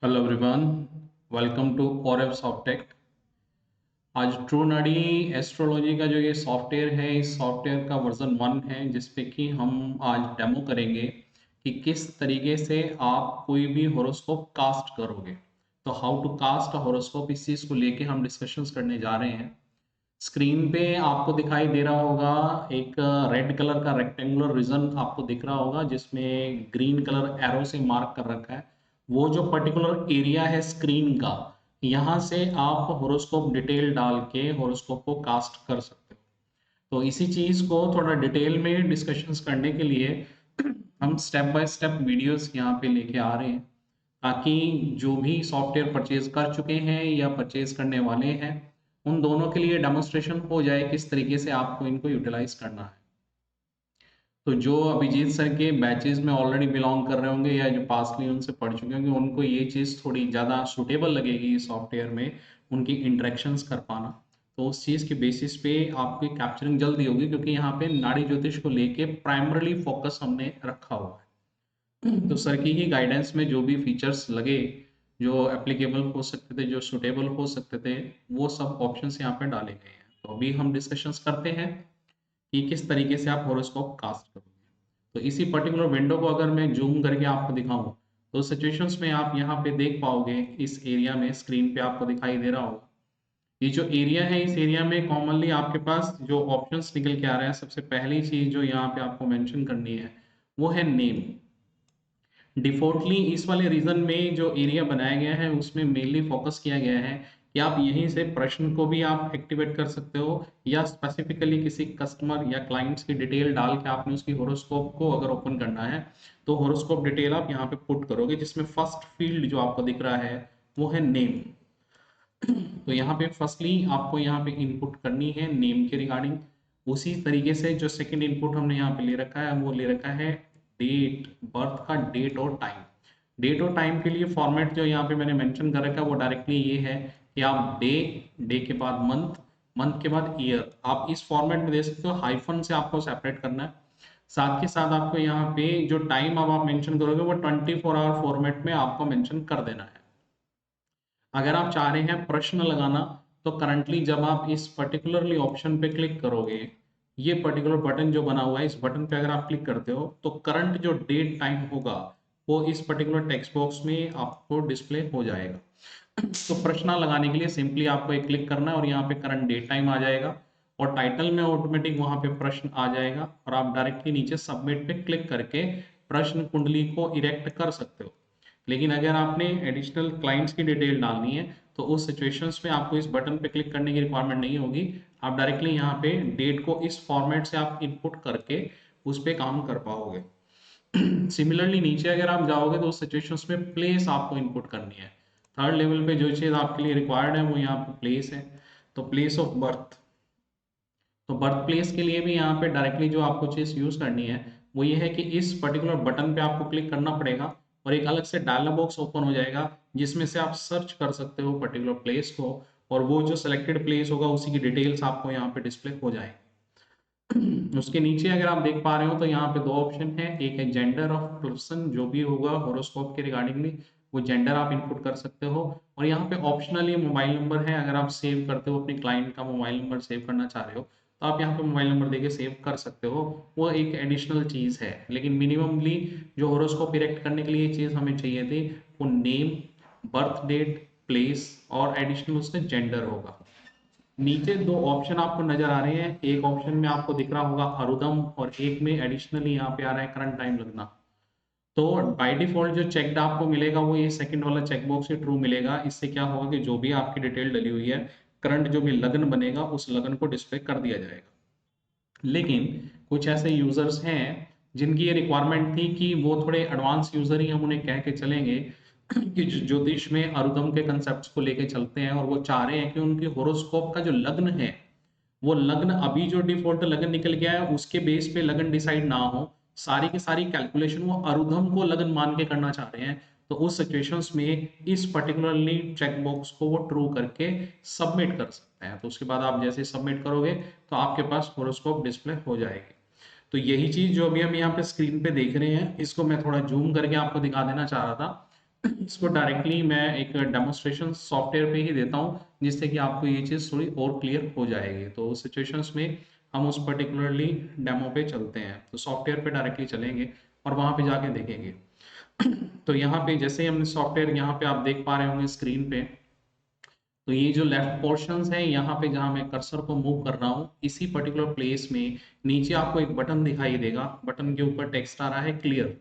Hello everyone, welcome to ऑरएफ सॉफ्टेक। आज ट्रू नाडी एस्ट्रोलॉजी का जो ये सॉफ्टवेयर है, इस सॉफ्टवेयर का वर्जन 1 है, जिस पे कि हम आज डेमो करेंगे कि किस तरीके से आप कोई भी होरोस्कोप कास्ट करोगे। तो how to cast a horoscope, इस चीज़ को लेके हम डिस्कशंस करने जा रहे हैं। स्क्रीन पे आपको दिखाई दे रहा होगा एक रेड कलर का रेक्टेंगुलर रीजन आपको दिख रहा होगा, जिसमें ग्रीन कलर एरो से मार्क कर रखा है। वो जो पर्टिकुलर एरिया है स्क्रीन का, यहाँ से आप होरोस्कोप डिटेल डाल के होरोस्कोप को कास्ट कर सकते हो। तो इसी चीज़ को थोड़ा डिटेल में डिस्कशंस करने के लिए हम स्टेप बाय स्टेप वीडियोस यहाँ पे लेके आ रहे हैं, ताकि जो भी सॉफ्टवेयर परचेज कर चुके हैं या परचेज करने वाले हैं, उन दोनों के लिए डेमोन्स्ट्रेशन हो जाए किस तरीके से आपको इनको यूटिलाइज करना है। तो जो अभिजीत सर के बैचेस में ऑलरेडी बिलोंग कर रहे होंगे या जो पासली उनसे पढ़ चुके होंगे, उनको ये चीज़ थोड़ी ज़्यादा सूटेबल लगेगी इस सॉफ्टवेयर में उनकी इंटरेक्शंस कर पाना। तो उस चीज़ के बेसिस पे आपकी कैप्चरिंग जल्दी होगी, क्योंकि यहाँ पे नाड़ी ज्योतिष को लेके प्राइमरली फोकस हमने रखा हुआ है। तो सर की ही गाइडेंस में जो भी फीचर्स लगे, जो एप्लीकेबल हो सकते थे, जो सुटेबल हो सकते थे, वो सब ऑप्शंस यहाँ पे डाले गए हैं। तो अभी हम डिस्कशंस करते हैं कि किस तरीके से आप होरोस्कोप कास्ट करोगे। तो इसी पर्टिकुलर विंडो को अगर मैं जूम करके आपको दिखाऊं, तो सिचुएशंस में आप यहाँ पे देख पाओगे, इस एरिया में स्क्रीन पे आपको दिखाई दे रहा होगा। ये जो एरिया है, इस एरिया में कॉमनली आपके पास जो ऑप्शंस निकल के आ रहे हैं, सबसे पहली चीज जो यहाँ पे आपको मेंशन करनी है वो है नेम। डिफॉल्टली इस वाले रीजन में जो एरिया बनाया गया है, उसमें मेनली फोकस किया गया है कि आप यहीं से प्रश्न को भी आप एक्टिवेट कर सकते हो, या स्पेसिफिकली किसी कस्टमर या क्लाइंट्स की डिटेल डाल के आपने उसकी होरोस्कोप को अगर ओपन करना है, तो होरोस्कोप डिटेल आप यहाँ पे पुट करोगे, जिसमें फर्स्ट फील्ड जो आपको दिख रहा है वो है नेम। तो यहाँ पे फर्स्टली आपको यहाँ पे इनपुट करनी है नेम के रिगार्डिंग। उसी तरीके से जो सेकंड इनपुट हमने यहाँ पे ले रखा है, वो ले रखा है डेट, बर्थ का डेट और टाइम। डेट और टाइम के लिए फॉर्मेट जो यहाँ पे मैंने मेंशन कर रखा है, वो डायरेक्टली ये है कि आप डे, डे के बाद मंथ, मंथ के बाद ईयर, आप इस फॉर्मेट में दे सकते हो। हाइफन से आपको सेपरेट करना है। साथ के साथ आपको यहाँ पे जो टाइम अब आप मेंशन करोगे, वो 24 आवर फॉर्मेट में आपको मेंशन कर देना है। अगर आप चाह रहे हैं प्रश्न लगाना, तो करंटली जब आप इस पर्टिकुलरली ऑप्शन पे क्लिक करोगे, ये पर्टिकुलर बटन जो बना हुआ है, इस बटन पे अगर आप क्लिक करते हो, तो करंट जो डेट टाइम होगा वो इस पर्टिकुलर टेक्स्ट बॉक्स में आपको डिस्प्ले हो जाएगा। तो प्रश्न लगाने के लिए सिंपली आपको एक क्लिक करना है और यहाँ पे करंट डेट टाइम आ जाएगा, और टाइटल में ऑटोमेटिक वहां पे प्रश्न आ जाएगा, और आप डायरेक्टली नीचे सबमिट पे क्लिक करके प्रश्न कुंडली को इरेक्ट कर सकते हो। लेकिन अगर आपने एडिशनल क्लाइंट्स की डिटेल डालनी है, तो उस सिचुएशंस में आपको इस बटन पे क्लिक करने की रिक्वायरमेंट नहीं होगी। आप डायरेक्टली यहाँ पे डेट को इस फॉर्मेट से आप इनपुट करके उस पर काम कर पाओगे। सिमिलरली नीचे अगर आप जाओगे, तो उस सिचुएशंस में प्लेस आपको इनपुट करनी है। थर्ड लेवल पे जो चीज़ आपके लिए रिक्वायर्ड है, वो यहाँ पे प्लेस है। तो प्लेस ऑफ बर्थ, तो बर्थ प्लेस के लिए भी यहाँ पे डायरेक्टली जो आपको चीज़ यूज़ करनी है, वो ये है कि इस पर्टिकुलर बटन पे आपको क्लिक करना पड़ेगा, और एक अलग से डायलॉग बॉक्स ओपन हो जाएगा, जिसमें से आप सर्च कर सकते हो पर्टिकुलर प्लेस को, और वो जो सिलेक्टेड प्लेस होगा उसी की डिटेल्स आपको यहाँ पे डिस्प्ले हो जाएगी। उसके नीचे अगर आप देख पा रहे हो, तो यहाँ पे दो ऑप्शन है। एक है जेंडर ऑफ पर्सन, जो भी होगा होरोस्कोप के रिगार्डिंगली वो जेंडर आप इनपुट कर सकते हो। और यहाँ पे ऑप्शनली मोबाइल नंबर है, अगर आप सेव करते हो अपने क्लाइंट का मोबाइल नंबर सेव करना चाह रहे हो, तो आप यहाँ पे मोबाइल नंबर देके सेव कर सकते हो। वो एक एडिशनल चीज़ है, लेकिन मिनिममली जो होरोस्कोप इरेक्ट करने के लिए चीज़ हमें चाहिए थी, वो नेम, बर्थ डेट, प्लेस, और एडिशनल उसका जेंडर होगा। नीचे दो ऑप्शन आपको नजर आ रहे हैं, एक ऑप्शन में आपको दिख रहा होगा अरुदम, और एक में एडिशनली यहाँ पे आ रहा है करंट टाइम लगना। तो बाय डिफॉल्ट जो चेकड आपको मिलेगा, वो ये सेकंड वाला चेकबॉक्स ही ट्रू मिलेगा। इससे क्या होगा कि जो भी आपकी डिटेल डली हुई है, करंट जो भी लगन बनेगा, उस लगन को डिस्प्ले कर दिया जाएगा। लेकिन कुछ ऐसे यूजर्स हैं जिनकी ये रिक्वायरमेंट थी कि वो थोड़े एडवांस यूजर ही हम उन्हें कह के चलेंगे, कि ज्योतिष में अरुदम के कंसेप्ट को लेके चलते हैं, और वो चाह रहे हैं कि उनकी होरोस्कोप का जो लग्न है, वो लग्न अभी जो डिफॉल्ट लगन निकल गया है उसके बेस पे लगन डिसाइड ना हो, सारी की सारी कैलकुलेशन वो अरुधम को लगन मान के करना चाह रहे हैं। तो उस सिचुएशंस में इस पर्टिकुलरली चेक बॉक्स को वो ट्रू करके सबमिट कर सकते हैं। तो उसके बाद आप जैसे सबमिट करोगे, तो आपके पास होरोस्कोप डिस्प्ले हो जाएगी। तो यही चीज जो अभी हम यहाँ पे स्क्रीन पे देख रहे हैं, इसको मैं थोड़ा जूम करके आपको दिखा देना चाह रहा था। इसको डायरेक्टली मैं एक डेमोस्ट्रेशन सॉफ्टवेयर पे ही देता हूँ, जिससे कि आपको ये चीज़ थोड़ी और क्लियर हो जाएगी। तो उस सिचुएशंस में हम उस पर्टिकुलरली डेमो पे चलते हैं, तो सॉफ्टवेयर पे डायरेक्टली चलेंगे और वहाँ पे जाके देखेंगे। तो यहाँ पे जैसे ही हमने सॉफ्टवेयर यहाँ पे आप देख पा रहे होंगे स्क्रीन पे, तो ये जो लेफ्ट पोर्शंस है यहाँ पे जहाँ मैं कर्सर को मूव कर रहा हूँ, इसी पर्टिकुलर प्लेस में नीचे आपको एक बटन दिखाई देगा। बटन के ऊपर टेक्स्ट आ रहा है क्लियर।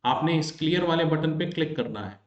आपने इस क्लियर वाले बटन पे क्लिक करना है।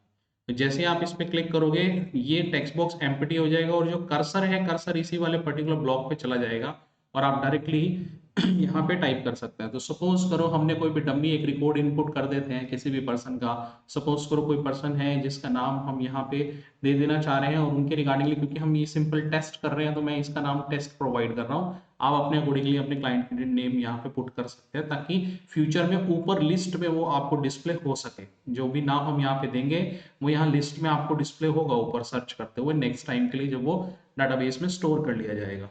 तो जैसे ही आप इस पे क्लिक करोगे, ये टेक्स्ट बॉक्स एम्प्टी हो जाएगा और जो कर्सर है, कर्सर इसी वाले पर्टिकुलर ब्लॉक पे चला जाएगा और आप डायरेक्टली यहाँ पे टाइप कर सकते हैं। तो सपोज करो हमने कोई भी डमी एक रिकॉर्ड इनपुट कर देते हैं किसी भी पर्सन का। सपोज करो कोई पर्सन है जिसका नाम हम यहाँ पे दे देना चाह रहे हैं, और उनके रिगार्डिंगली क्योंकि हम ये सिंपल टेस्ट कर रहे हैं तो मैं इसका नाम टेस्ट प्रोवाइड कर रहा हूँ। आप अपने अकॉर्डिंगली अपने क्लाइंट के नेम यहाँ पे पुट कर सकते हैं, ताकि फ्यूचर में ऊपर लिस्ट में वो आपको डिस्प्ले हो सके। जो भी नाम हम यहाँ पे देंगे वो यहाँ लिस्ट में आपको डिस्प्ले होगा ऊपर सर्च करते हुए, नेक्स्ट टाइम के लिए जब वो डाटाबेस में स्टोर कर लिया जाएगा।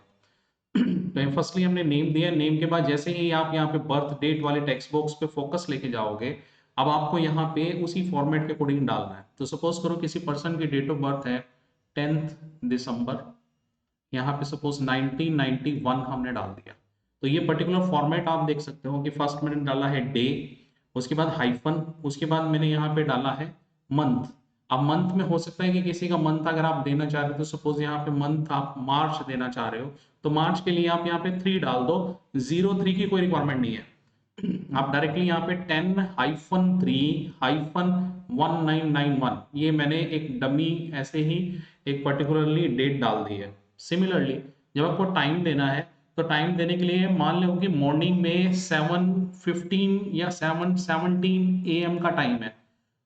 तो फर्स्टली हमने नेम दिया। नेम के बाद जैसे ही आप यहाँ पे बर्थ डेट वाले टेक्स्ट बॉक्स पे फोकस लेके जाओगे, अब आपको यहाँ पे उसी फॉर्मेट के अकॉर्डिंग डालना है। तो सपोज करो किसी पर्सन की डेट ऑफ बर्थ है 10 दिसंबर, यहाँ पे सपोज 1991 हमने डाल दिया। तो ये पर्टिकुलर फॉर्मेट आप देख सकते हो कि फर्स्ट मैंने डाला है डे, उसके बाद हाइफन, उसके बाद मैंने यहाँ पे डाला है मंथ। अब मंथ में हो सकता है कि किसी का मंथ अगर आप देना चाह रहे हो, तो सपोज यहाँ पे मंथ आप मार्च देना चाह रहे हो, तो मार्च के लिए आप यहाँ पे 3 डाल दो। 03 की कोई रिक्वायरमेंट नहीं है। आप डायरेक्टली यहाँ पे 10-3-1991 ये मैंने एक डमी ऐसे ही एक पर्टिकुलरली डेट डाल दी है। सिमिलरली जब आपको टाइम देना है, तो टाइम देने के लिए मान लो कि मॉर्निंग में 7:15 या 7:17 AM का टाइम है,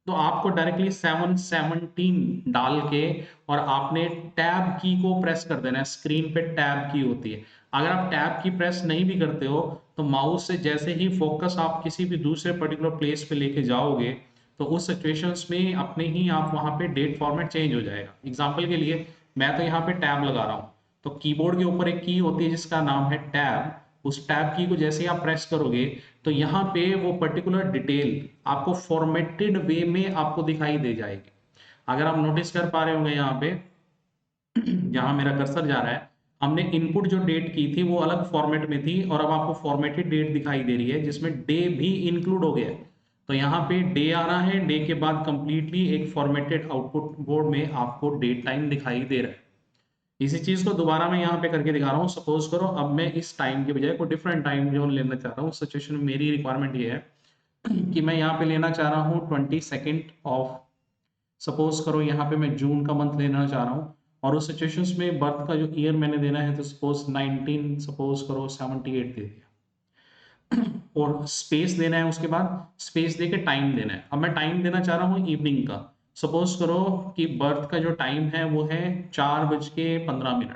तो आपको डायरेक्टली 7:17 डाल के और आपने टैब की को प्रेस कर देना है। स्क्रीन पे टैब की होती है। अगर आप टैब की प्रेस नहीं भी करते हो, तो माउस से जैसे ही फोकस आप किसी भी दूसरे पर्टिकुलर प्लेस पे लेके जाओगे, तो उस सिचुएशंस में अपने ही आप वहां पे डेट फॉर्मेट चेंज हो जाएगा। एग्जांपल के लिए मैं तो यहाँ पे टैब लगा रहा हूँ, तो कीबोर्ड के ऊपर एक की होती है जिसका नाम है टैब। उस टैब की को जैसे ही आप प्रेस करोगे, तो यहाँ पे वो पर्टिकुलर डिटेल आपको फॉर्मेटेड वे में आपको दिखाई दे जाएगी। अगर आप नोटिस कर पा रहे होंगे यहाँ पे जहां मेरा कर्सर जा रहा है, हमने इनपुट जो डेट की थी वो अलग फॉर्मेट में थी, और अब आपको फॉर्मेटेड डेट दिखाई दे रही है जिसमें डे भी इंक्लूड हो गया है। तो यहाँ पे डे आ रहा है, डे के बाद कंप्लीटली एक फॉर्मेटेड आउटपुट बोर्ड में आपको डेट टाइम दिखाई दे रहा है। इसी चीज को दोबारा मैं यहाँ पे करके दिखा रहा हूँ। सपोज करो अब मैं इस टाइम के बजाय कोई डिफरेंट टाइम जोन लेना चाह रहा हूँ। सिचुएशन में मेरी रिक्वायरमेंट ये है कि मैं यहाँ पे लेना चाह रहा हूँ 22 ऑफ, सपोज करो यहाँ पे मैं जून का मंथ लेना चाह रहा हूँ, और उस सिचुएशंस में बर्थ का जो ईयर मैंने देना है, तो सपोज 19, सपोज करो 78 दे दिया, और स्पेस देना है। उसके बाद स्पेस दे के टाइम देना है। अब मैं टाइम देना चाह रहा हूँ इवनिंग का। सपोज करो कि बर्थ का जो टाइम है वो है 4:15।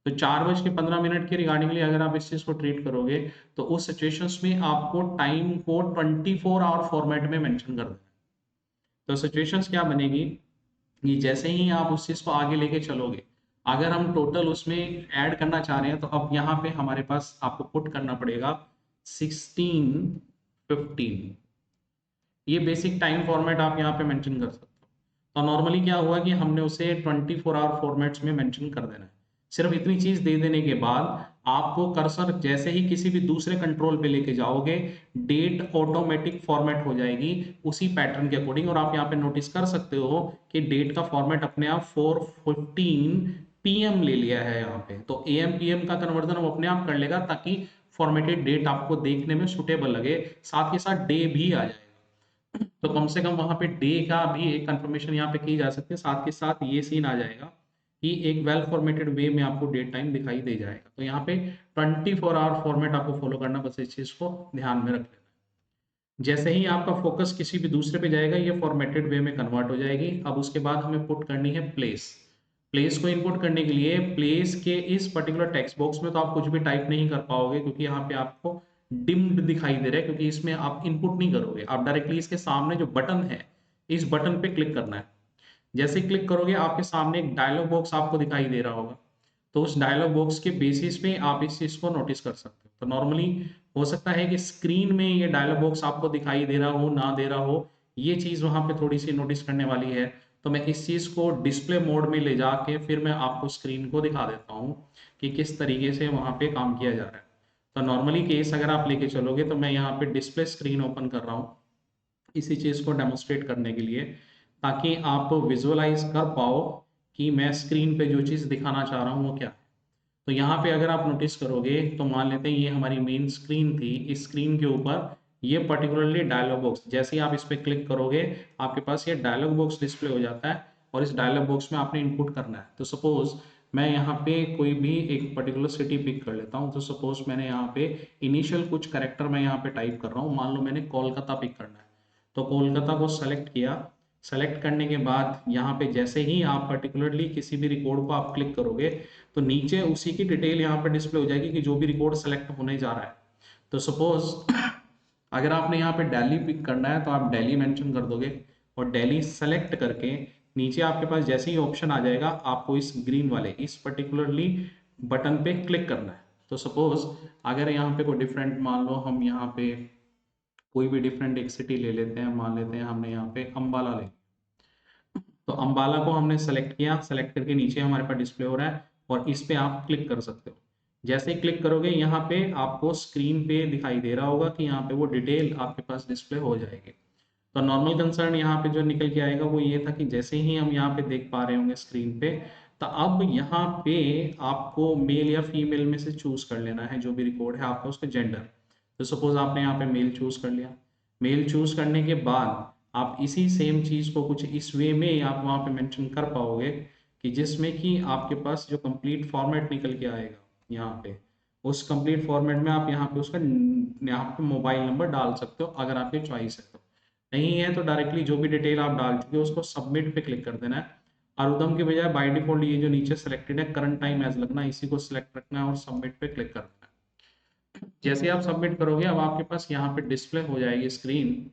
तो 4:15 के रिगार्डिंगली अगर आप इस चीज को ट्रीट करोगे, तो उस सिचुएशंस में आपको टाइम को 24 आवर फॉर्मेट में मेंशन कर देना है। तो सिचुएशंस क्या बनेगी कि जैसे ही आप उस चीज को आगे लेके चलोगे, अगर हम टोटल उसमें ऐड करना चाह रहे हैं, तो अब यहाँ पे हमारे पास आपको पुट करना पड़ेगा 16:15। ये बेसिक टाइम फॉर्मेट आप यहाँ पे मेंशन कर सकते हो। तो नॉर्मली क्या हुआ कि हमने उसे 24 आवर फॉर्मेट्स में मेंशन कर देना है। सिर्फ इतनी चीज दे देने के बाद आपको कर्सर जैसे ही किसी भी दूसरे कंट्रोल पे लेके जाओगे, डेट ऑटोमेटिक फॉर्मेट हो जाएगी उसी पैटर्न के अकॉर्डिंग। और आप यहाँ पे नोटिस कर सकते हो कि डेट का फॉर्मेट अपने आप 4:15 PM ले लिया है यहाँ पे। तो AM PM का कन्वर्जन वो अपने आप कर लेगा, ताकि फॉर्मेटेड डेट आपको देखने में सुटेबल लगे, साथ के साथ डे भी आ जाए। तो कम से कम वहां पे डे का भी एक कंफर्मेशन यहाँ पे की जा सकती है, साथ के साथ ये सीन आ जाएगा कि एक वेल फॉर्मेटेड वे में आपको डेट टाइम दिखाई दे जाएगा। तो यहाँ पे 24 आवर फॉर्मेट आपको फॉलो करना, बस इस चीज को ध्यान में रख लेना। जैसे ही आपका फोकस किसी भी दूसरे पे जाएगा, ये फॉर्मेटेड वे में कन्वर्ट हो जाएगी। अब उसके बाद हमें पुट करनी है प्लेस। प्लेस को इनपुट करने के लिए प्लेस के इस पर्टिकुलर टेक्स्ट बॉक्स में तो आप कुछ भी टाइप नहीं कर पाओगे, क्योंकि यहाँ पे आपको डिम्ड दिखाई दे रहा है, क्योंकि इसमें आप इनपुट नहीं करोगे। आप डायरेक्टली इसके सामने जो बटन है, इस बटन पे क्लिक करना है। जैसे क्लिक करोगे आपके सामने एक डायलॉग बॉक्स आपको दिखाई दे रहा होगा। तो उस डायलॉग बॉक्स के बेसिस पे आप इस चीज को नोटिस कर सकते हो। तो नॉर्मली हो सकता है कि स्क्रीन में ये डायलॉग बॉक्स आपको दिखाई दे रहा हो, ना दे रहा हो, ये चीज़ वहाँ पे थोड़ी सी नोटिस करने वाली है। तो मैं इस चीज़ को डिस्प्ले मोड में ले जाके फिर मैं आपको स्क्रीन को दिखा देता हूँ कि किस तरीके से वहाँ पे काम किया जा रहा है। तो नॉर्मली केस अगर आप लेके चलोगे तो मैं यहाँ पे डिस्प्ले स्क्रीन ओपन कर रहा हूँ इसी चीज़ को डेमोस्ट्रेट करने के लिए, ताकि आप विजुअलाइज कर पाओ कि मैं स्क्रीन पे जो चीज़ दिखाना चाह रहा हूँ वो क्या है। तो यहाँ पे अगर आप नोटिस करोगे तो मान लेते हैं ये हमारी मेन स्क्रीन थी। इस स्क्रीन के ऊपर ये पर्टिकुलरली डायलॉग बॉक्स, जैसे ही आप इस पर क्लिक करोगे आपके पास ये डायलॉग बॉक्स डिस्प्ले हो जाता है और इस डायलॉग बॉक्स में आपने इनपुट करना है। तो सपोज मैं यहाँ पे कोई भी एक पर्टिकुलर सिटी पिक कर लेता हूँ। तो सपोज मैंने यहाँ पे इनिशियल कुछ करेक्टर मैं यहाँ पे टाइप कर रहा हूँ, मान लो मैंने कोलकाता पिक करना है। तो कोलकाता को सेलेक्ट किया। सेलेक्ट करने के बाद यहाँ पे जैसे ही आप पर्टिकुलरली किसी भी रिकॉर्ड को आप क्लिक करोगे तो नीचे उसी की डिटेल यहाँ पे डिस्प्ले हो जाएगी कि जो भी रिकॉर्ड सेलेक्ट होने जा रहा है। तो सपोज अगर आपने यहाँ पे दिल्ली पिक करना है तो आप दिल्ली मेंशन कर दोगे और दिल्ली सेलेक्ट करके नीचे आपके पास जैसे ही ऑप्शन आ जाएगा आपको इस ग्रीन वाले इस पर्टिकुलरली बटन पे क्लिक करना है। तो सपोज अगर यहाँ पे कोई डिफरेंट मान लो हम यहाँ पे कोई भी डिफरेंट एक सिटी ले लेते हैं, मान लेते हैं हमने यहाँ पे अम्बाला ले। तो अम्बाला को हमने सेलेक्ट किया, सेलेक्ट करके नीचे हमारे पास डिस्प्ले हो रहा है और इस पे आप क्लिक कर सकते हो। जैसे ही क्लिक करोगे यहाँ पे आपको स्क्रीन पे दिखाई दे रहा होगा कि यहाँ पे वो डिटेल आपके पास डिस्प्ले हो जाएगी। तो नॉर्मल कंसर्न यहाँ पे जो निकल के आएगा वो ये था कि जैसे ही हम यहाँ पे देख पा रहे होंगे स्क्रीन पे, तो अब यहाँ पे आपको मेल या फीमेल में से चूज कर लेना है जो भी रिकॉर्ड है आपका उसका जेंडर। तो सपोज आपने यहाँ पे मेल चूज कर लिया। मेल चूज करने के बाद आप इसी सेम चीज को कुछ इस वे में आप वहाँ पे मेंशन कर पाओगे कि जिसमें कि आपके पास जो कंप्लीट फॉर्मेट निकल के आएगा यहाँ पे, उस कंप्लीट फॉर्मेट में आप यहाँ पे उसका यहाँ पे मोबाइल नंबर डाल सकते हो अगर आपकी चॉइस है तो। नहीं है तो डायरेक्टली जो भी डिटेल आप डाल चुके हो उसको सबमिट पे क्लिक कर देना है। अरुदम के बजाय बाय डिफॉल्ट ये जो नीचे सेलेक्टेड है करंट टाइम एज लगना, इसी को सिलेक्ट रखना है और सबमिट पे क्लिक कर देना है। जैसे आप सबमिट करोगे अब आपके पास यहाँ पे डिस्प्ले हो जाएगी स्क्रीन।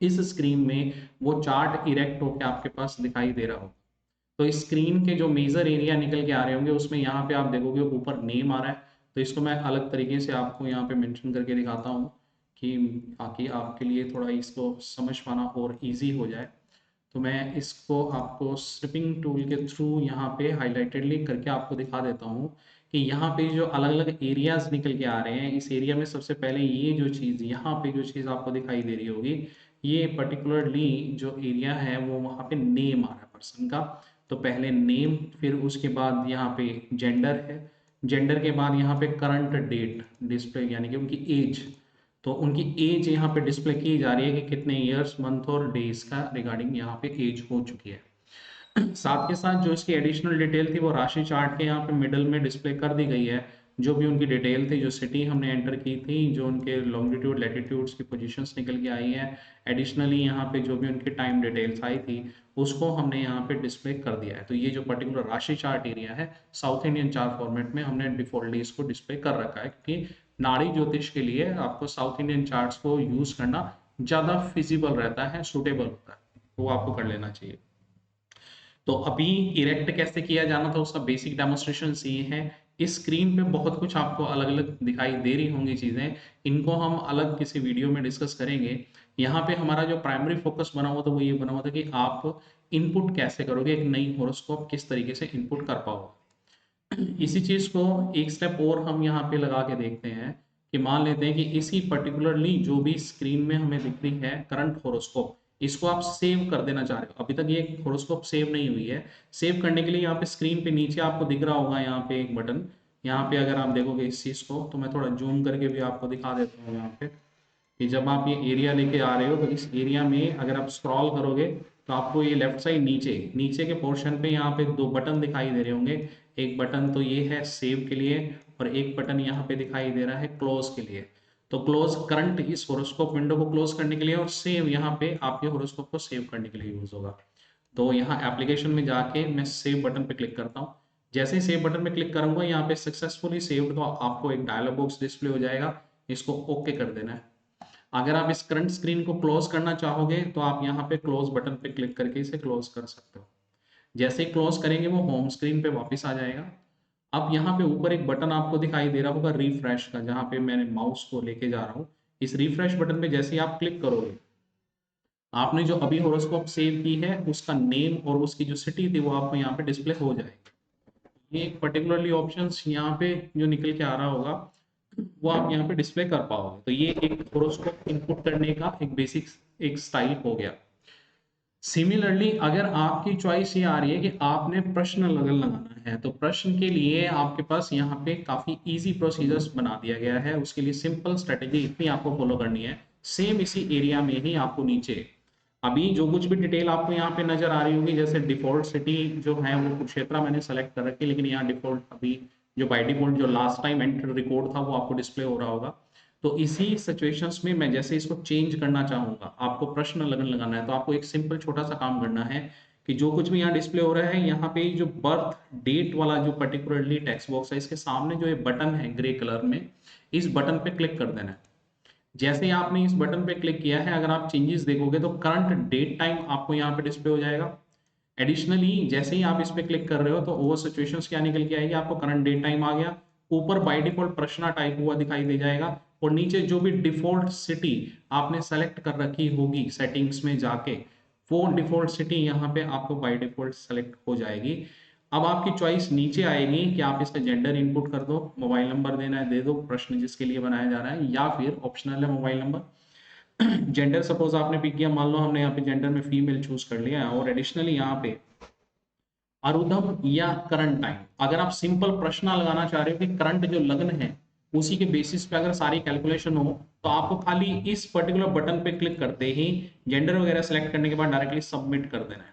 इस स्क्रीन में वो चार्ट इरेक्ट होकर आपके पास दिखाई दे रहा हो। तो इस स्क्रीन के जो मेजर एरिया निकल के आ रहे होंगे उसमें यहाँ पे आप देखोगे ऊपर नेम आ रहा है। तो इसको मैं अलग तरीके से आपको यहाँ पे मेंशन करके दिखाता हूँ कि ताकि आपके लिए थोड़ा इसको समझ पाना और इजी हो जाए। तो मैं इसको आपको स्ट्रिपिंग टूल के थ्रू यहाँ पे हाईलाइटेडली करके आपको दिखा देता हूँ कि यहाँ पे जो अलग अलग एरियाज निकल के आ रहे हैं, इस एरिया में सबसे पहले ये जो चीज़ यहाँ पे जो चीज़ आपको दिखाई दे रही होगी, ये पर्टिकुलरली जो एरिया है वो वहाँ पे नेम आ रहा है पर्सन का। तो पहले नेम, फिर उसके बाद यहाँ पे जेंडर है, जेंडर के बाद यहाँ पे करंट डेट डिस्प्ले यानी कि उनकी एज। तो उनकी एज यहाँ पे डिस्प्ले की जा रही है कि कितने ईयर्स मंथ और डेज का रिगार्डिंग यहाँ पे एज हो चुकी है। साथ के साथ जो इसकी एडिशनल डिटेल थी वो राशि चार्ट के यहाँ पे मिडल में डिस्प्ले कर दी गई है। जो भी उनकी डिटेल थी, जो सिटी हमने एंटर की थी, जो उनके लॉन्गिट्यूड लैटिट्यूड्स की पोजीशंस निकल के आई है, एडिशनली यहाँ पे जो भी उनकी टाइम डिटेल्स आई थी उसको हमने यहाँ पे डिस्प्ले कर दिया है। तो ये जो पर्टिकुलर राशि चार्ट एरिया है साउथ इंडियन चार्ट फॉर्मेट में हमने डिफॉल्टली इसको डिस्प्ले कर रखा है, क्योंकि नाड़ी ज्योतिष के लिए आपको साउथ इंडियन चार्ट्स को यूज करना ज़्यादा फिजिबल रहता है, सुटेबल होता है, तो वो आपको कर लेना चाहिए। तो अभी इरेक्ट कैसे किया जाना था उसका बेसिक डेमोन्स्ट्रेशन ये है। इस स्क्रीन पे बहुत कुछ आपको अलग अलग दिखाई दे रही होंगी चीज़ें, इनको हम अलग किसी वीडियो में डिस्कस करेंगे। यहाँ पे हमारा जो प्राइमरी फोकस बना हुआ था वो ये बना हुआ था कि आप इनपुट कैसे करोगे, एक नई हॉरोस्कोप किस तरीके से इनपुट कर पाओगे। इसी चीज को एक स्टेप और हम यहाँ पे लगा के देखते हैं कि मान लेते हैं कि इसी पर्टिकुलरली जो भी स्क्रीन में हमें दिख रही है करंट हॉरोस्कोप, इसको आप सेव कर देना चाह रहे हो। अभी तक ये हॉरोस्कोप सेव नहीं हुई है। सेव करने के लिए यहाँ पे स्क्रीन पे नीचे आपको दिख रहा होगा यहाँ पे एक बटन। यहाँ पे अगर आप देखोगे इस चीज को तो मैं थोड़ा जूम करके भी आपको दिखा देता हूँ यहाँ पे कि जब आप ये एरिया लेके आ रहे हो तो इस एरिया में अगर आप स्क्रॉल करोगे तो आपको ये लेफ्ट साइड नीचे नीचे के पोर्शन पे यहाँ पे दो बटन दिखाई दे रहे होंगे। एक बटन तो ये है सेव के लिए और एक बटन यहाँ पे दिखाई दे रहा है क्लोज के लिए। तो क्लोज करंट इस होरोस्कोप विंडो को क्लोज करने के लिए और सेव यहाँ पे आपके होरोस्कोप को सेव करने के लिए यूज होगा। तो यहाँ एप्लीकेशन में जाके मैं सेव बटन पे क्लिक करता हूँ। जैसे ही सेव बटन पे क्लिक करूंगा यहाँ पे सक्सेसफुली सेव्ड, तो आपको एक डायलॉग बॉक्स डिस्प्ले हो जाएगा। इसको ओके कर देना है। अगर आप इस करंट स्क्रीन को क्लोज करना चाहोगे तो आप यहाँ पे क्लोज बटन पे क्लिक करके इसे क्लोज कर सकते हो। जैसे ही क्लोज करेंगे वो होम स्क्रीन पे वापस आ जाएगा। अब यहाँ पे ऊपर एक बटन आपको दिखाई दे रहा होगा रिफ्रेश का, जहाँ पे मैंने माउस को लेके जा रहा हूँ। इस रिफ्रेश बटन पे जैसे ही आप क्लिक करोगे आपने जो अभी हॉरोस्कोप सेव की है उसका नेम और उसकी जो सिटी थी वो आपको यहाँ पे डिस्प्ले हो जाएगी। ये पर्टिकुलरली ऑप्शंस यहाँ पे जो निकल के आ रहा होगा वो आप यहाँ पे डिस्प्ले कर पाओगे। तो ये एक हॉरोस्कोप इनपुट करने का एक बेसिक एक स्टाइल हो गया। सिमिलरली अगर आपकी चॉइस ये आ रही है कि आपने प्रश्न लगन लगाना है, तो प्रश्न के लिए आपके पास यहाँ पे काफी इजी प्रोसीजर्स बना दिया गया है। उसके लिए सिंपल स्ट्रेटेजी इतनी आपको फॉलो करनी है, सेम इसी एरिया में ही आपको नीचे अभी जो कुछ भी डिटेल आपको यहाँ पे नजर आ रही होगी, जैसे डिफॉल्ट सिटी जो है वो कुरुक्षेत्र मैंने सेलेक्ट कर रखी है, लेकिन यहाँ डिफॉल्ट अभी जो बाय डिफॉल्ट जो लास्ट टाइम एंटर रिकॉर्ड था वो आपको डिस्प्ले हो रहा होगा। तो इसी सिचुएशंस में मैं जैसे इसको चेंज करना चाहूंगा, आपको प्रश्न लगन लगाना है, तो आपको एक सिंपल छोटा सा काम करना है कि जो कुछ भी यहाँ डिस्प्ले हो रहा है, यहाँ पे जो बर्थ डेट वाला जो पर्टिकुलरली टेक्स्ट बॉक्स है, इसके सामने जो ये बटन है ग्रे कलर में, इस बटन पे क्लिक कर देना है। जैसे ही आपने इस बटन पे क्लिक किया है, अगर आप चेंजेस देखोगे तो करंट डेट टाइम आपको यहाँ पे डिस्प्ले हो जाएगा। एडिशनली जैसे ही आप इस पे क्लिक कर रहे हो तो ओवर सिचुएशंस क्या निकल के आएगी, आपको करंट डेट टाइम आ गया, ऊपर बाय डिफॉल्ट प्रश्न टाइप हुआ दिखाई दे जाएगा, और नीचे जो भी डिफॉल्ट सिटी आपने सेलेक्ट कर रखी होगी सेटिंग्स में जाके, वो डिफॉल्ट सिटी यहाँ पे आपको बाय डिफॉल्ट सेलेक्ट हो जाएगी। अब आपकी चॉइस नीचे आएगी कि आप इसका जेंडर इनपुट कर दो, मोबाइल नंबर देना है दे दो, प्रश्न जिसके लिए बनाया जा रहा है, या फिर ऑप्शनल है मोबाइल नंबर। जेंडर सपोज आपने पिक किया, मान लो हमने यहाँ पे जेंडर में फीमेल चूज कर लिया है, और एडिशनली यहाँ पे अरुदम या करंट टाइम, अगर आप सिंपल प्रश्न लगाना चाह रहे हो कि करंट जो लग्न है उसी के बेसिस पे अगर सारी कैलकुलेशन हो, तो आपको खाली इस पर्टिकुलर बटन पे क्लिक करते ही जेंडर वगैरह सेलेक्ट करने के बाद डायरेक्टली सबमिट कर देना है।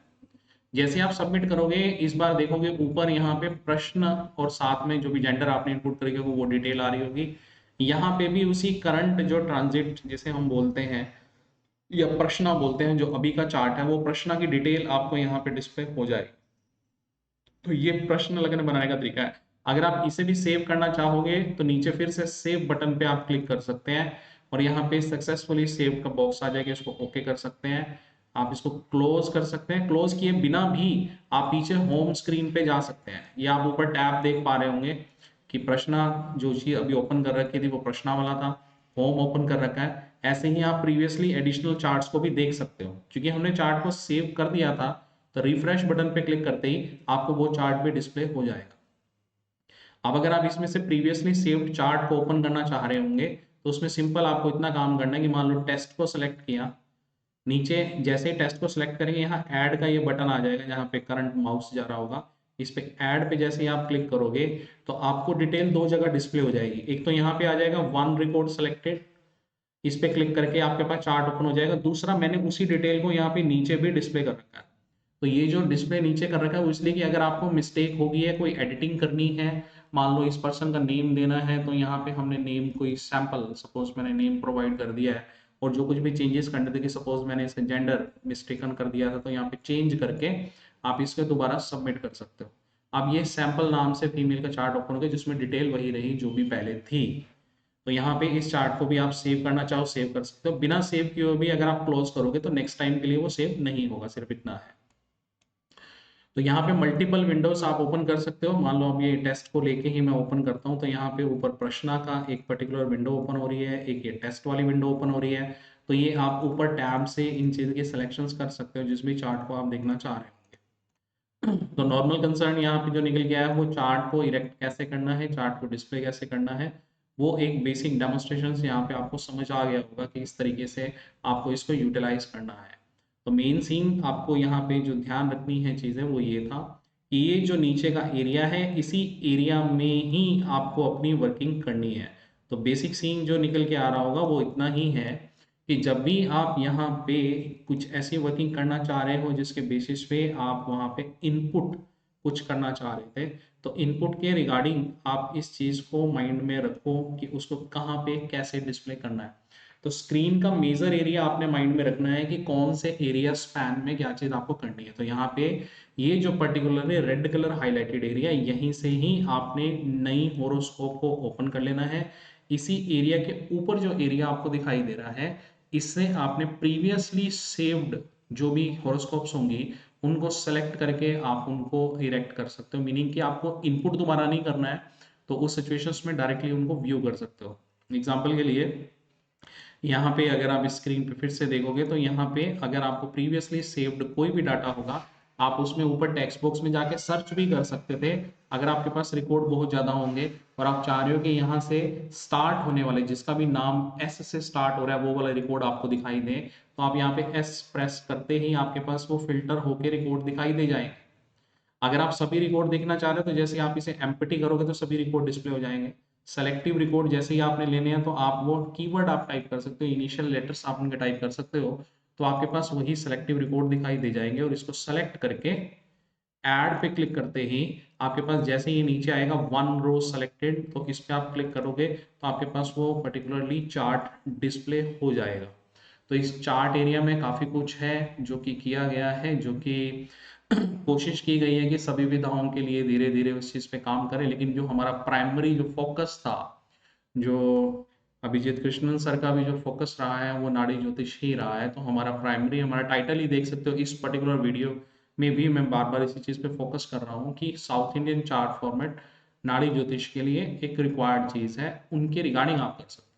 जैसे आप सबमिट करोगे, इस बार देखोगे ऊपर यहाँ पे प्रश्न और साथ में जो भी जेंडर आपने इनपुट करके वो डिटेल आ रही होगी। यहाँ पे भी उसी करंट जो ट्रांजिट जिसे हम बोलते हैं या प्रश्न बोलते हैं, जो अभी का चार्ट है, वो प्रश्न की डिटेल आपको यहाँ पे डिस्प्ले हो जाएगी। तो ये प्रश्न लगन बनाने का तरीका है। अगर आप इसे भी सेव करना चाहोगे तो नीचे फिर से सेव बटन पे आप क्लिक कर सकते हैं, और यहाँ पे सक्सेसफुली सेव का बॉक्स आ जाएगा, इसको ओके कर सकते हैं। आप इसको क्लोज कर सकते हैं, क्लोज किए बिना भी आप पीछे होम स्क्रीन पे जा सकते हैं। ये आप ऊपर टैब देख पा रहे होंगे कि प्रश्न जो चीज अभी ओपन कर रखी थी वो प्रश्न वाला था, होम ओपन कर रखा है। ऐसे ही आप प्रीवियसली एडिशनल चार्ट्स को भी देख सकते हो, क्योंकि हमने चार्ट को सेव कर दिया था, तो रिफ्रेश बटन पे क्लिक करते ही आपको वो चार्ट भी डिस्प्ले हो जाएगा। अब अगर आप इसमें से प्रीवियसली सेव्ड चार्ट को ओपन करना चाह रहे होंगे, तो उसमें सिंपल आपको इतना काम करना है कि मान लो टेस्ट को सिलेक्ट किया, नीचे जैसे ही टेस्ट को सिलेक्ट करेंगे यहाँ ऐड का ये बटन आ जाएगा जहाँ पे करंट माउस जा रहा होगा, इस पे ऐड पे जैसे ही आप क्लिक करोगे तो आपको डिटेल दो जगह डिस्प्ले हो जाएगी। एक तो यहाँ पे आ जाएगा वन रिकॉर्ड सिलेक्टेड, इस पे क्लिक करके आपके पास चार्ट ओपन हो जाएगा। दूसरा, मैंने उसी डिटेल को यहाँ पे नीचे भी डिस्प्ले कर रखा है। तो ये जो डिस्प्ले नीचे कर रखा है वो इसलिए कि अगर आपको मिस्टेक होगी है, कोई एडिटिंग करनी है, मान लो इस पर्सन का नेम देना है, तो यहाँ पे हमने नेम कोई सैंपल सपोज मैंने नेम प्रोवाइड कर दिया है, और जो कुछ भी चेंजेस करने थे कि सपोज मैंने इसे जेंडर मिस्टेकन कर दिया था, तो यहाँ पे चेंज करके आप इसको दोबारा सबमिट कर सकते हो। अब ये सैंपल नाम से फीमेल का चार्ट ओपन हो गया जिसमें डिटेल वही रही जो भी पहले थी। तो यहाँ पे इस चार्ट को भी आप सेव करना चाहो सेव कर सकते हो, बिना सेव किए हुए भी अगर आप क्लोज करोगे तो नेक्स्ट टाइम के लिए वो सेव नहीं होगा, सिर्फ इतना है। तो यहाँ पे मल्टीपल विंडोज आप ओपन कर सकते हो। मान लो अब ये टेस्ट को लेके ही मैं ओपन करता हूँ, तो यहाँ पे ऊपर प्रश्न का एक पर्टिकुलर विंडो ओपन हो रही है, एक ये टेस्ट वाली विंडो ओपन हो रही है। तो ये आप ऊपर टैब से इन चीज के सिलेक्शंस कर सकते हो जिस भी चार्ट को आप देखना चाह रहे हो। तो नॉर्मल कंसर्न यहाँ पे जो निकल गया है वो चार्ट को इरेक्ट कैसे करना है, चार्ट को डिस्प्ले कैसे करना है, वो एक बेसिक डेमोस्ट्रेशन यहाँ पे आपको समझ आ गया होगा कि इस तरीके से आपको इसको यूटिलाइज करना है। तो मेन सीन आपको यहाँ पे जो ध्यान रखनी है चीजें वो ये था कि ये जो नीचे का एरिया है, इसी एरिया में ही आपको अपनी वर्किंग करनी है। तो बेसिक सीन जो निकल के आ रहा होगा वो इतना ही है कि जब भी आप यहाँ पे कुछ ऐसी वर्किंग करना चाह रहे हो जिसके बेसिस पे आप वहाँ पे इनपुट कुछ करना चाह रहे थे, तो इनपुट के रिगार्डिंग आप इस चीज को माइंड में रखो कि उसको कहाँ पे कैसे डिस्प्ले करना है। तो स्क्रीन का मेजर एरिया आपने माइंड में रखना है कि कौन से एरिया स्पैन में क्या चीज आपको करनी है। तो यहाँ पे ये जो particularly red colour highlighted area, यहीं से ही आपने नई होरोस्कोप को ओपन कर लेना है। इसी एरिया के ऊपर जो एरिया आपको दिखाई दे रहा है, इससे आपने प्रीवियसली सेव्ड जो भी हॉरोस्कोप्स होंगी उनको सेलेक्ट करके आप उनको इरेक्ट कर सकते हो, मीनिंग कि आपको इनपुट दोबारा नहीं करना है, तो उस सिचुएशंस में डायरेक्टली उनको व्यू कर सकते हो। एग्जांपल के लिए यहाँ पे अगर आप स्क्रीन पे फिर से देखोगे तो यहाँ पे अगर आपको प्रीवियसली सेव्ड कोई भी डाटा होगा, आप उसमें ऊपर टेक्स्ट बॉक्स में जाके सर्च भी कर सकते थे। अगर आपके पास रिकॉर्ड बहुत ज़्यादा होंगे और आप चाह रहे हो कि यहाँ से स्टार्ट होने वाले जिसका भी नाम एस से स्टार्ट हो रहा है वो वाला रिकॉर्ड आपको दिखाई दे, तो आप यहाँ पे एस प्रेस करते ही आपके पास वो फिल्टर होके रिकॉर्ड दिखाई दे जाएंगे। अगर आप सभी रिकॉर्ड देखना चाह रहे हो तो जैसे आप इसे एम्प्टी करोगे तो सभी रिकॉर्ड डिस्प्ले हो जाएंगे। सेलेक्टिव रिकॉर्ड जैसे ही आपने लेने हैं तो आप वो कीवर्ड आप टाइप कर सकते हो, इनिशियल लेटर्स आप उनके टाइप कर सकते हो, तो आपके पास वही सेलेक्टिव रिकॉर्ड दिखाई दे जाएंगे। और इसको सेलेक्ट करके ऐड पे क्लिक करते ही आपके पास जैसे ही नीचे आएगा वन रो सेलेक्टेड, तो इस पे आप क्लिक करोगे तो आपके पास वो पर्टिकुलरली चार्ट डिस्प्ले हो जाएगा। तो इस चार्ट एरिया में काफ़ी कुछ है जो कि किया गया है, जो कि कोशिश की गई है कि सभी विधाओं के लिए धीरे धीरे उस चीज़ पे काम करें, लेकिन जो हमारा प्राइमरी जो फोकस था, जो अभिजीत कृष्णन सर का भी जो फोकस रहा है वो नाड़ी ज्योतिष ही रहा है। तो हमारा प्राइमरी, हमारा टाइटल ही देख सकते हो इस पर्टिकुलर वीडियो में भी मैं बार बार इसी चीज़ पे फोकस कर रहा हूँ कि साउथ इंडियन चार्ट फॉर्मेट नाड़ी ज्योतिष के लिए एक रिक्वायर्ड चीज़ है, उनके रिगार्डिंग आप कर सकते हो।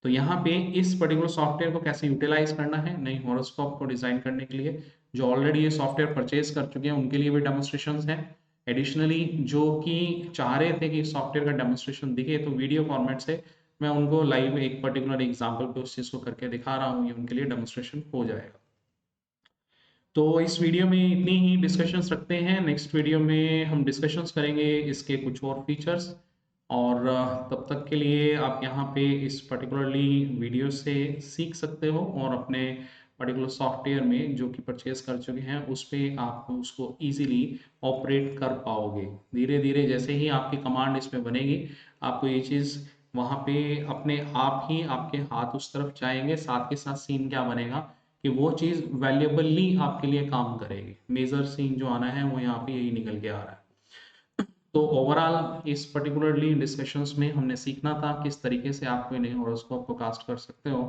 तो यहाँ पे इस पर्टिकुलर सॉफ्टवेयर को कैसे यूटिलाइज करना है नई हॉरोस्कोप को डिजाइन करने के लिए, जो ऑलरेडी ये सॉफ्टवेयर परचेज कर चुके हैं उनके लिए भी डेमोन्स्ट्रेशंस हैं। एडिशनली जो कि चाह रहे थे कि सॉफ्टवेयर का डेमोन्स्ट्रेशन दिखे तो वीडियो फॉर्मेट से मैं उनको लाइव एक पर्टिकुलर एग्जाम्पल पे उस चीज़ को करके दिखा रहा हूँ, ये उनके लिए डेमोन्स्ट्रेशन हो जाएगा। तो इस वीडियो में इतनी ही डिस्कशंस रखते हैं, नेक्स्ट वीडियो में हम डिस्कशंस करेंगे इसके कुछ और फीचर्स। और तब तक के लिए आप यहाँ पे इस पर्टिकुलरली वीडियो से सीख सकते हो और अपने पर्टिकुलर सॉफ्टवेयर में जो कि परचेज कर चुके हैं उस पर आप उसको इजीली ऑपरेट कर पाओगे। धीरे धीरे जैसे ही आपकी कमांड इसमें बनेगी आपको ये चीज़ वहाँ पे अपने आप ही आपके हाथ उस तरफ जाएंगे, साथ के साथ सीन क्या बनेगा कि वो चीज़ वैल्यूएबली आपके लिए काम करेगी। मेजर सीन जो आना है वो यहाँ पे यही निकल के आ रहा है। तो ओवरऑल इस पर्टिकुलरली डिस्कशंस में हमने सीखना था किस तरीके से आप कोई नए हॉरोस्कोप को कास्ट कर सकते हो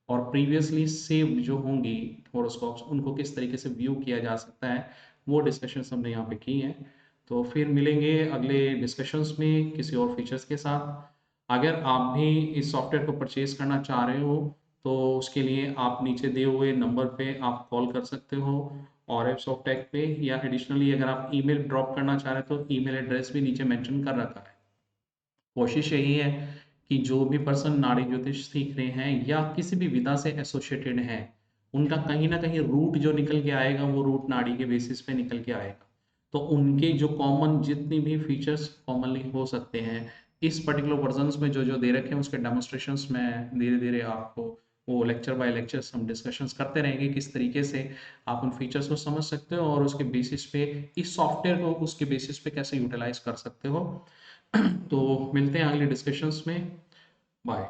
और प्रीवियसली सेव जो होंगी हॉरोस्कोप्स उनको किस तरीके से व्यू किया जा सकता है, वो डिस्कशंस हमने यहाँ पे की हैं। तो फिर मिलेंगे अगले डिस्कशंस में किसी और फीचर्स के साथ। अगर आप भी इस सॉफ्टवेयर को परचेज करना चाह रहे हो तो उसके लिए आप नीचे दिए हुए नंबर पे आप कॉल कर सकते हो और एप्स ऑफ टेक पे, या एडिशनली अगर आप ईमेल ड्रॉप करना चाह रहे हो तो ईमेल एड्रेस भी नीचे मेंशन कर रखा है। कोशिश यही है कि जो भी पर्सन नाड़ी ज्योतिष सीख रहे हैं या किसी भी विधा से एसोसिएटेड हैं उनका कहीं ना कहीं रूट जो निकल के आएगा वो रूट नाड़ी के बेसिस पे निकल के आएगा। तो उनके जो कॉमन जितनी भी फीचर्स कॉमनली हो सकते हैं इस पर्टिकुलर वर्जन्स में जो जो दे रखे हैं उसके डेमोन्स्ट्रेशंस में धीरे धीरे आपको वो लेक्चर बाय लेक्चर्स हम डिस्कशंस करते रहेंगे किस तरीके से आप उन फीचर्स को समझ सकते हो और उसके बेसिस पे इस सॉफ्टवेयर को उसके बेसिस पे कैसे यूटिलाइज कर सकते हो। तो मिलते हैं अगले डिस्कशंस में। बाय।